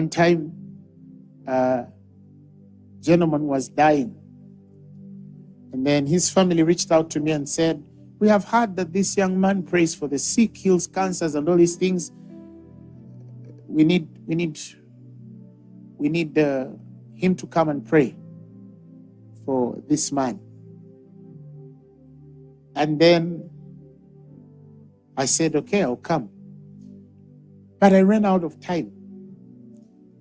One time, gentleman was dying. And then his family reached out to me and said, we have heard that this young man prays for the sick, heals cancers and all these things. We need him to come and pray for this man. And then I said, okay, I'll come. But I ran out of time.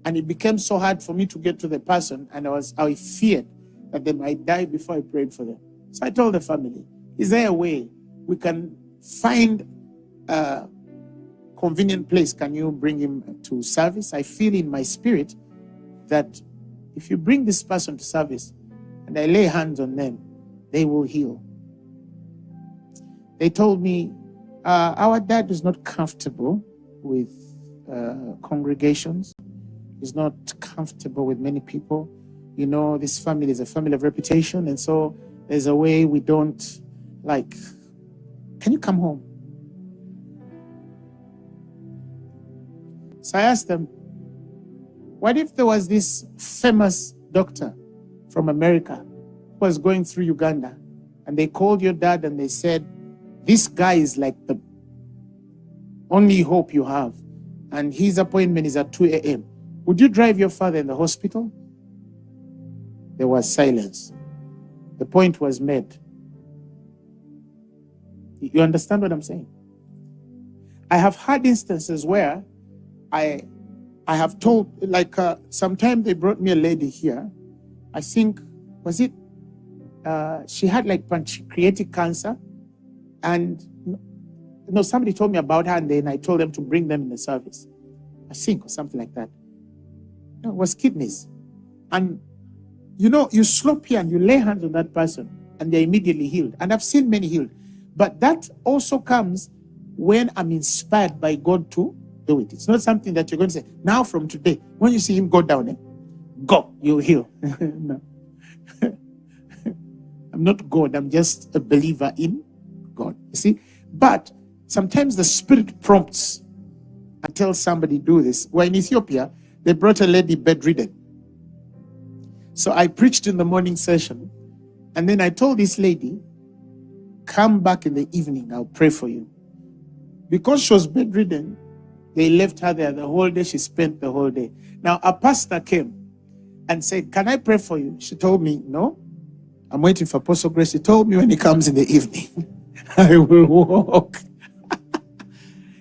And it became so hard for me to get to the person, and I feared that they might die before I prayed for them. So I told the family, is there a way we can find a convenient place? Can you bring him to service? I feel in my spirit that if you bring this person to service and I lay hands on them, they will heal. They told me, our dad is not comfortable with congregations. He's not comfortable with many people. You know, this family is a family of reputation, and so there's a way we don't like, can you come home? So I asked them, what if there was this famous doctor from America who was going through Uganda, and they called your dad and they said, this guy is like the only hope you have, and his appointment is at 2 a.m. Would you drive your father in the hospital? There was silence. The point was made. You understand what I'm saying? I have had instances where I have told, like sometime they brought me a lady here. I think, was it? She had like pancreatic cancer. And somebody told me about her, and then I told them to bring them in the service. I think, or something like that. No, it was kidneys. And you slop here and you lay hands on that person and they're immediately healed. And I've seen many healed. But that also comes when I'm inspired by God to do it. It's not something that you're going to say, now from today, when you see him go down, go, you'll heal. No. I'm not God. I'm just a believer in God. You see? But sometimes the Spirit prompts and tells somebody, do this. Well, in Ethiopia, they brought a lady bedridden. So I preached in the morning session, and then I told this lady, come back in the evening, I'll pray for you. Because she was bedridden, they left her there the whole day. She spent the whole day. Now, a pastor came and said, can I pray for you? She told me, no, I'm waiting for Apostle Grace. She told me when he comes in the evening, I will walk.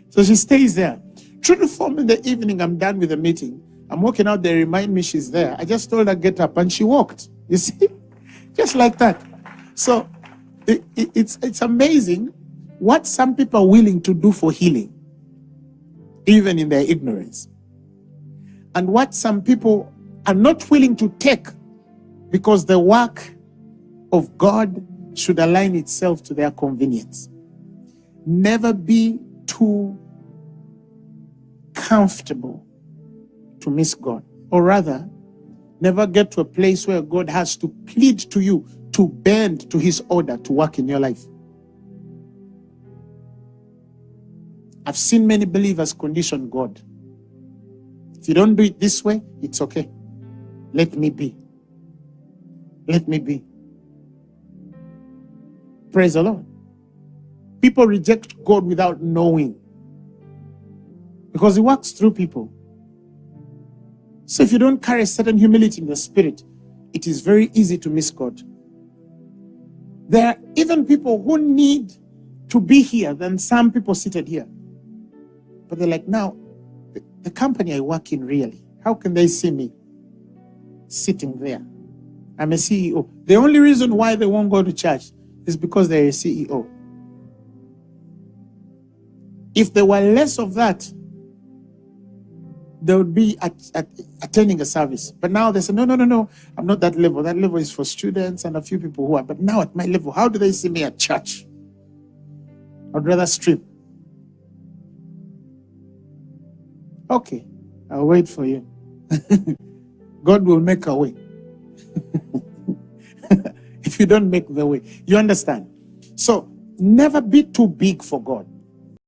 So she stays there. True to form, in the evening, I'm done with the meeting. I'm walking out, they remind me she's there. I just told her, get up, and she walked. You see? Just like that. So it's amazing what some people are willing to do for healing, even in their ignorance. And what some people are not willing to take because the work of God should align itself to their convenience. Never be too comfortable to miss God. Or rather, never get to a place where God has to plead to you to bend to his order to work in your life. I've seen many believers condition God. If you don't do it this way, it's okay. Let me be. Let me be. Praise the Lord. People reject God without knowing, because he works through people. So if you don't carry a certain humility in the spirit, it is very easy to miss God. There are even people who need to be here than some people seated here. But they're like, now, the company I work in really, how can they see me sitting there? I'm a CEO. The only reason why they won't go to church is because they're a CEO. If there were less of that, they would be attending a service. But now they say, no, I'm not that level. That level is for students and a few people who are. But now at my level, how do they see me at church? I'd rather stream. Okay, I'll wait for you. God will make a way. If you don't make the way. You understand? So never be too big for God.